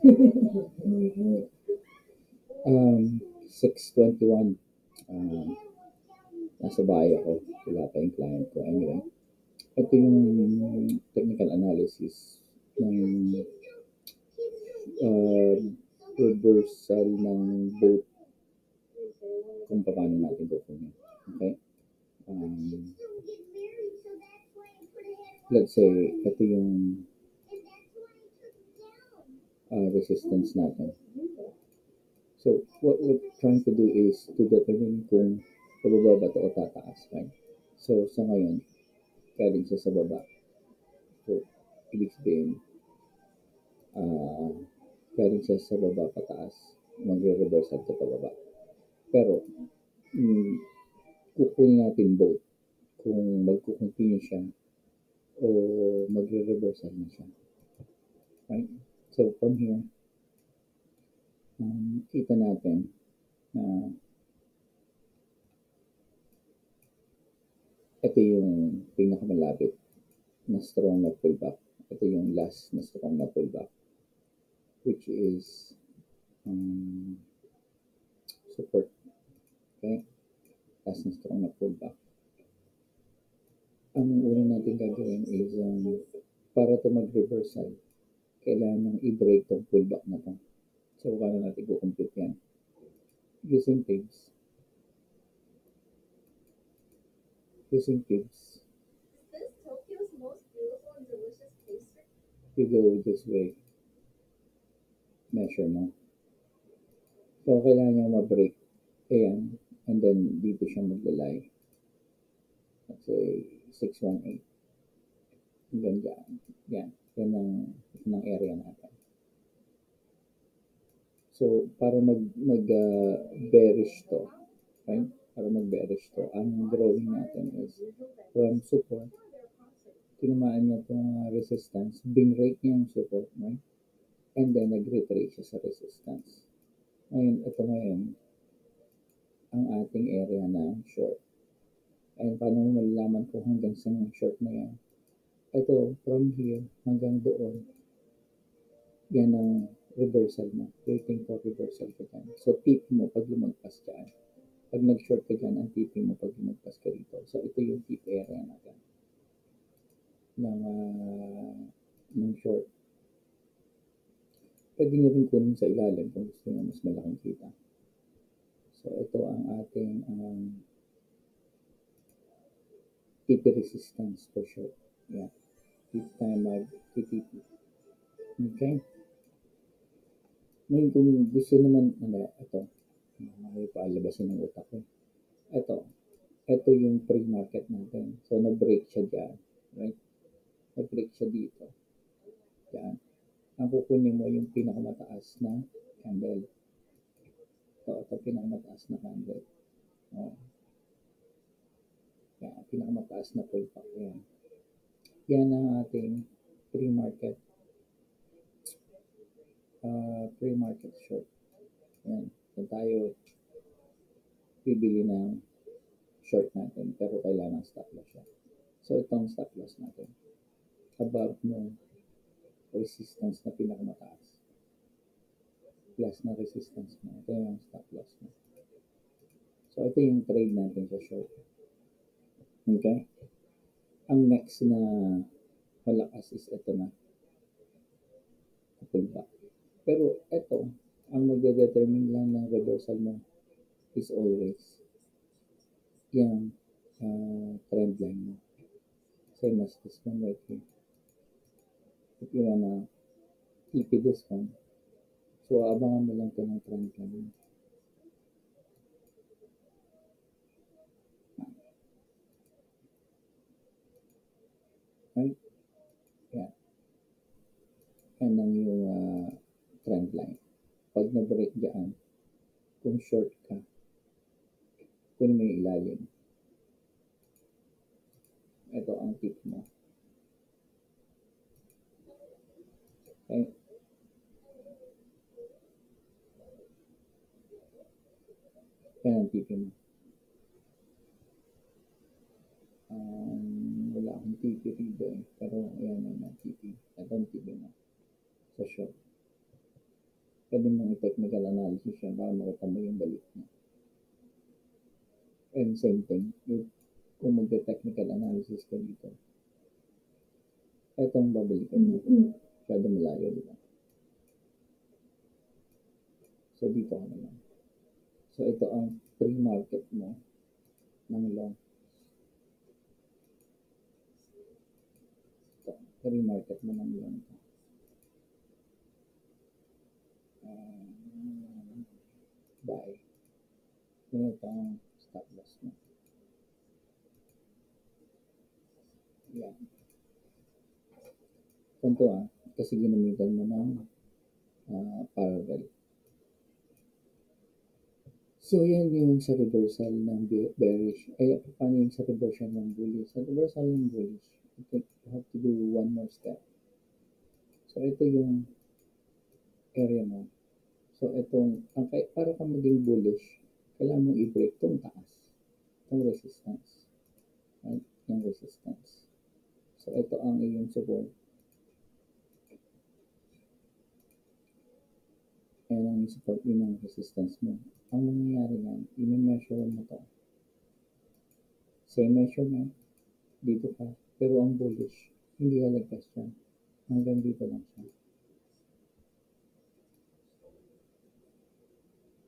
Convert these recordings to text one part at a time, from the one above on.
6:21. Um, Nasa bahay ako. Wala pa yung client ko. Anyway, ito yung technical analysis ng uh, reversal ng both kung paano natin kukunin. Okay? Um, let's say, ito yung resistance natin. So, what we're trying to do is to determine kung pababa ba ito o tataas, right? So, sa ngayon, galing siya sa baba. So, ibig sabihin, uh, galing siya sa baba pataas, magre-reversal ito pababa. Pero, mm, kukunin natin both kung magkukontinue siya o magre-reversal na siya. Right? So, from here, kita natin na ito yung pinakamalapit na strong na pullback. Ito yung last na strong na pullback, which is support. Okay? Last na strong na pullback. Ang una natin gagawin is para ito mag-reversal, kailangan nang i-break tong pullback na to. So, paano natin kukumpute yan? Using pips. Using pips. You go this way. Measure mo. So, kailangan niya ma-break. Ayan. And then, dito siya maglalay. Let's say, 618. Hanggang dyan. Yan. Yan ang area natin. So, para mag-bearish to, right? Para mag-bearish to, ang drawing natin is from support. Tinamaan niya itong resistance. Binrake niya yung support, right? And then, nag-retrace siya sa resistance. Ngayon, ito ngayon, ang ating area na short. And paano mo malalaman kung hanggang saan yung short na yan? Ito, from here hanggang doon, yan ang reversal mo. Waiting for reversal ka dyan. So, tip mo pag lumagpas dyan. Pag nag-short ka dyan, ang tip mo pag lumagpas ka dito. So, ito yung tip area natin ng short. Pwede nyo rin kunin sa ilalim kung gusto nyo mas malaking kita. So, ito ang ating TP resistance for short. Yeah. Dito tayo mag-TP. Okay? Ngayon, kung gusto naman, ito, may paalabasin ng utak ko. Ito yung pre-market natin. So, na-break siya dyan. Right? Na-break siya dito. Dyan. Ang kukunin mo yung pinakamataas na candle. Ito pinakamataas na candle. Oh. Yan, pinakamataas na pullback. Yan. Yan ang ating pre-market. Pre-market short. Yan. So, tayo bibili ng short natin, pero kailangan stop loss siya. So, itong stop loss natin. Above mo resistance na pinakamataas. Plus na resistance mo. Ito yung stop loss mo. So, ito yung trade natin sa short. Okay? Ang next na malakas is ito na. Pullback. Pero ito, ang magdedetermine lang ng reversal mo is always yung trend line mo. Same as this one right here. If you wanna keep this one, so abangan mo lang ito ng trend line. Right? Yeah. Yan ang yung trend line. Pag na-break dyan, kung short ka, kung may ilalim, ito ang tip mo. Okay? Yan ang tip mo. Wala akong TP rito pero ayan ang TP. Ito ang TP mo sa short. pwede mong i-technical analysis yan para makita mo yung balik niya. And same thing, kung mag-technical analysis ka dito, etong babalikan mo. Masyado malayo, di ba? So, dito ka naman. So, ito ang pre-market mo ng long. Ito, pre-market mo ng long. Buy. Ito ang stop loss mo. Yan. Kunto kasi ginamitan mo ng parallel. So, yan yung sa reversal ng bearish. Ay, paano yung sa reversal ng bullish? Sa reversal ng bullish, you have to do one more step. So, ito yung area mo. So, para ka maging bullish, kailangan mong i-break itong taas. Itong resistance. Right? Yung resistance. So, ito ang iyong support. Ayan ang support din ng resistance mo. Ang mangyayari yan, i-measure mo to. Same measurement, dito ka. Pero ang bullish, hindi halagpas siya. Hanggang dito lang siya.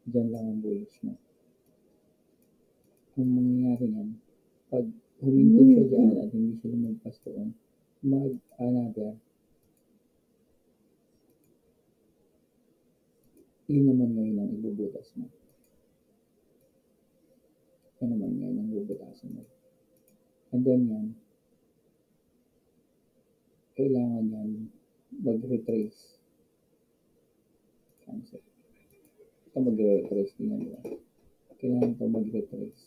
Diyan lang ang bullish mo. Ang mangyayari yan, pag huminto siya dyan at hindi siya lumagpas doon, mag-another, yun naman ngayon ang ibubutas mo. Yan naman ngayon ang ibubutasin mo. And then yan, kailangan yan mag-retrace. Cancel. Ito mag-retrace din yan, diba? Kailangan ito mag-retrace.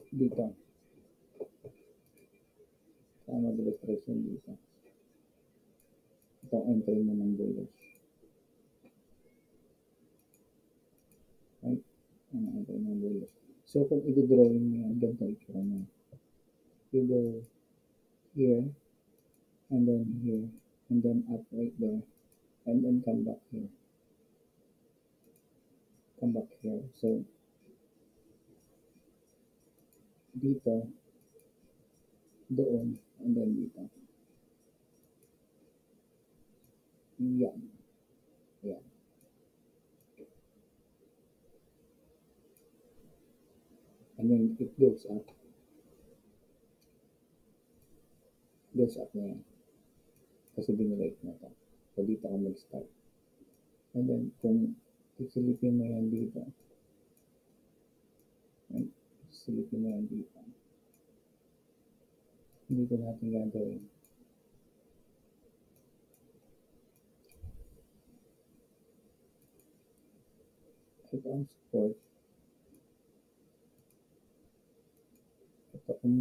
Dito. Kaya mag-retrace yan dito. Itong entry mo ng bullish. Right? Ang entry ng bullish. So, kung i-drawing mo yan, ganito itsura mo. You go here, and then here, and then up right there, and then come back here. Come back here. So, dito, doon, and then dito. Yan. Yan. And then it goes up. Goes up na yan. Kasi binirate na to. So, dito ka mag-start. And then, kung isilipin mo yan dito, right? Isilipin mo yan dito. Dito natin gagawin. Ito ang support. Ito ang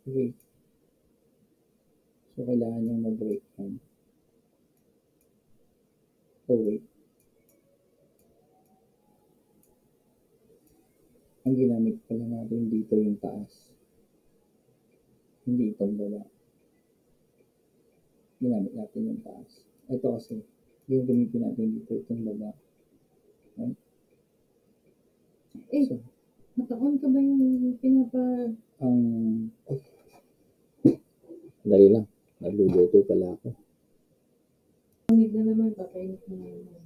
break. So, kailangan niyang mag-break yan. Oh, wait. Ang ginamit pala natin dito yung taas. Hindi itong baba. Ginamit natin yung taas. Ito kasi, yung gamitin natin dito itong baba. Right? So, naka-on ka ba yung dali lang. Nagluluto pala ako. Pamig na naman, papainit mo na naman.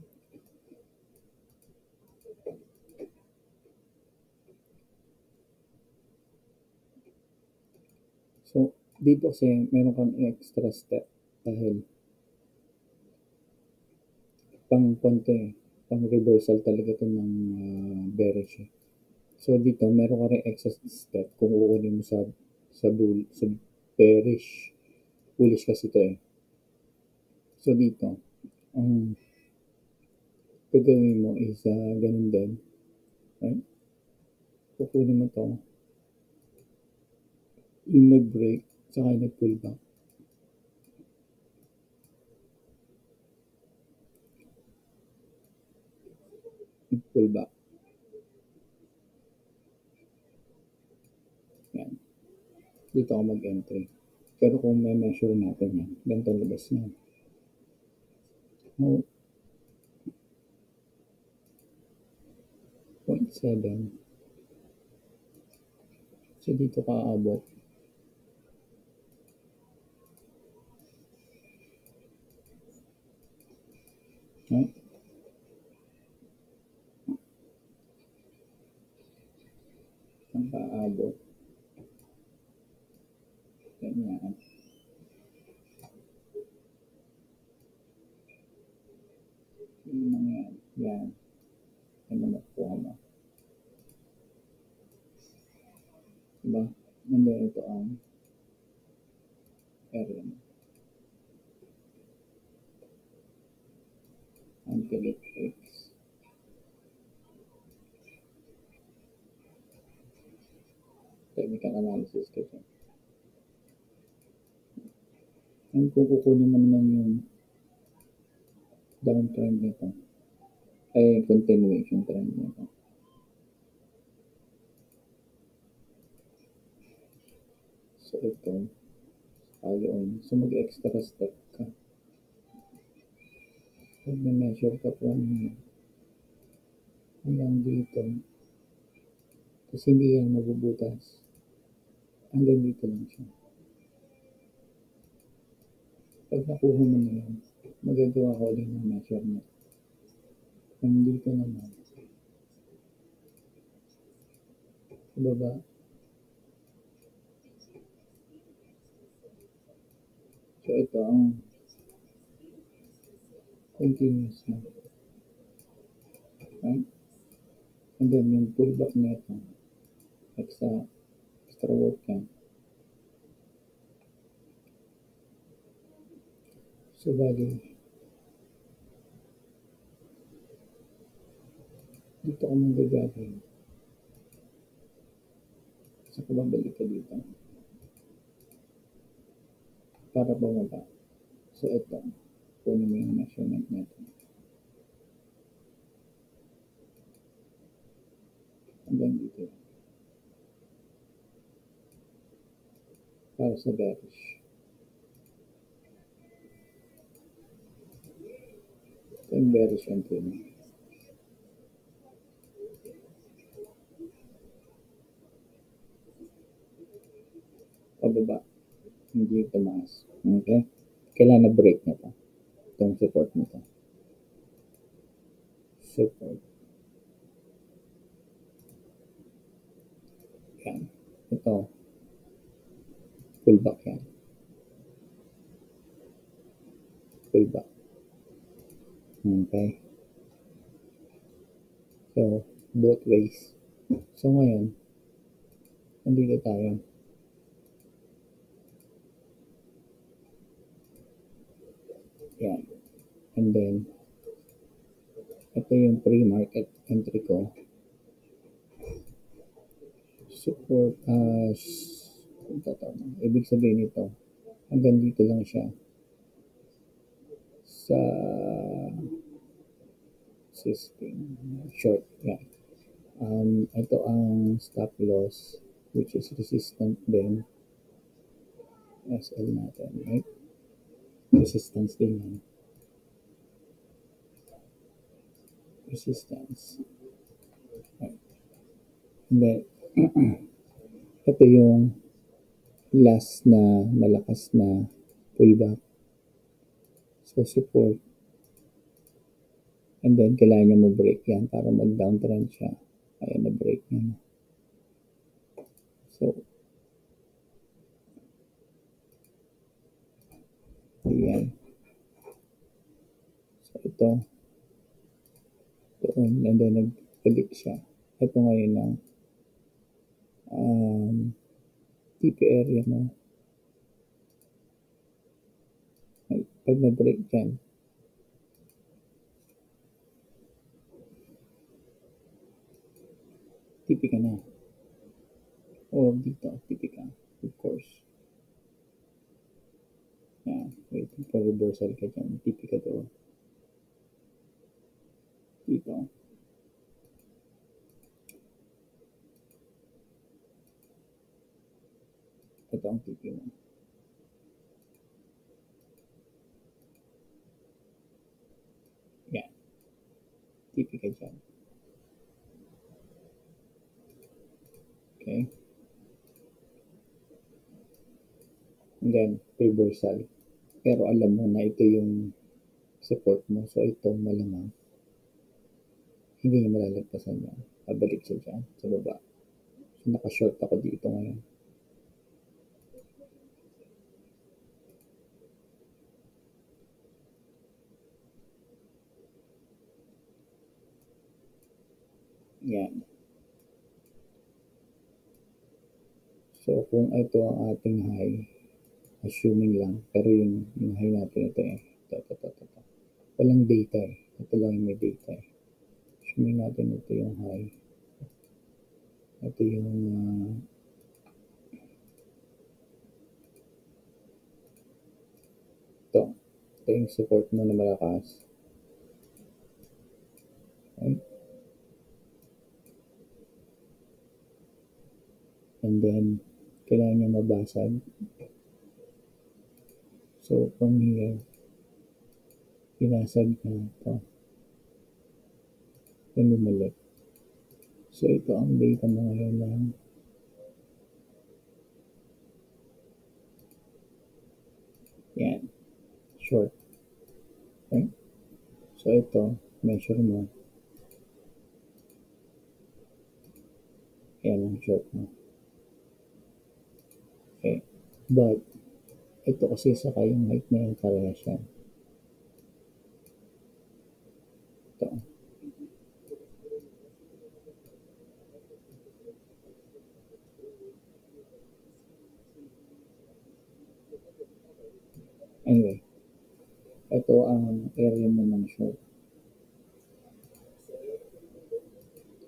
So, dito kasi meron kang extra step dahil pang reversal talaga ito ng bearish. So, dito meron ka rin extra step kung kukunin mo sa bearish. Bullish kasi ito eh. So, dito, ang gagawin mo is ganun din. Right? Kukunin mo to. Yung nag-break, saka yung nag-pull back. Pull back. Yan. Dito ako mag-entry. Pero kung may measure natin yan, ganito labas niya. No, 0.7. So, dito ka aabot. No? Ang kaabot. Ganyan. Yun lang yan. Yan. Ano makuha mo. Diba? Nandun ito ang area mo. Until it breaks. Technical analysis ka dyan. Ang kukunin mo naman yung downtrend nito. Ay, continuation trend nito. So, ito. Ayun. So, mag-extra step ka. Pag na-measure ka from hanggang dito. Kasi hindi yan mabubutas. Hanggang dito lang siya. Pag nakuha mo na yan, magagawa ko ulit ng measurement. Kung dito naman, sa baba, so ito ang continuous na. Right? And then yung pullback na ito, extra work yan. So, bali, dito ka manggagawin. So, babalik ka dito. Para bumaba. So, ito. Kunin mo yung measurement nito. Hanggang dito. Para sa bearish. Ito yung bearish entry mo. Pababa. Hindi tumaas. Okay? Kailangan na break na to. Itong support nito. Support. Yan. Ito. Pullback yan. Pullback. Okay? So, both ways. So, ngayon, nandito tayo. Yan. And then, ito yung pre-market entry ko. Support, ibig sabihin nito, hanggang dito lang siya. Sa system, short, yan. Ito ang stop loss, which is resistant din. SL natin, right? Resistance din yan. Resistance. Right. And then, ito yung last na malakas na pullback. So, support. And then, kailangan niya mag-break yan para mag-downtrend siya. Ayan, na-break niya. So, ayan. So, ito. Doon. And then, nag-balik siya. Ito ngayon ang TP area mo. Pag na-break yan, TP ka na. O dito, TP ka. Of course. Yan. Waiting for reversal ka dyan. TP ka doon. Dito. Ito ang TP mo. dyan. Okay? And then, reversal. Pero alam mo na ito yung support mo. So, ito malamang hindi niya malalagpasan yan. Pabalik siya dyan sa baba. So, naka-short ako dito ngayon. Yan. So, kung ito ang ating high, assuming lang, pero yung high natin ito eh. Ito. Walang data eh. Ito lang yung may data eh. Assuming natin ito yung high. Ito yung ito yung support mo na malakas. Okay? And then, kailangan niya mabasag. So, from here, pinasag na ito. Then, bumalik. So, ito ang data mo ngayon lang. Yan. Short. Okay? So, ito, measure mo. Yan ang short mo. Okay. But, ito kasi saka yung height na yung parehas yan. Ito. Anyway, ito ang area mo ng short.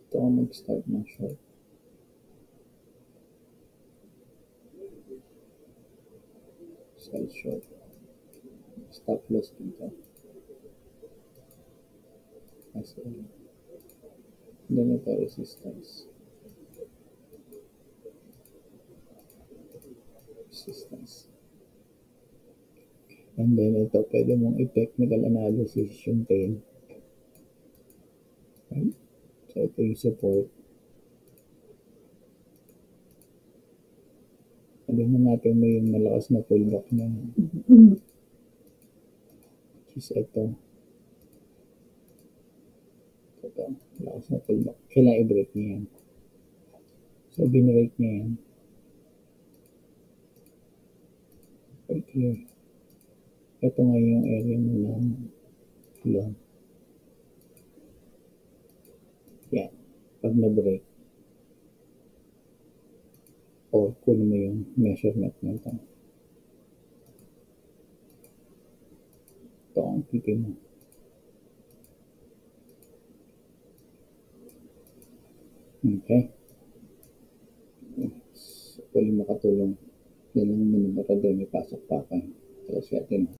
Ito ang mag-start ng short. Sell short. Stop loss dito. SL. Then ito resistance. And then ito, pwede mong i-technical analysis yung tail. Okay? So ito yung support. Sabihin natin may yung malakas na pullback niya. Which is ito. Ito, malakas na pullback. Kailangan i-break niya yan. So, binrake niya yan. Right here. Ito nga yung area mo ng long. Yan. Pag na-break. O, kunin mo yung measurement nito. Ito ang PP mo. Okay. So, pwede makatulong. Yan lang muna para doon may pasok pa kayo. Tapos yatin.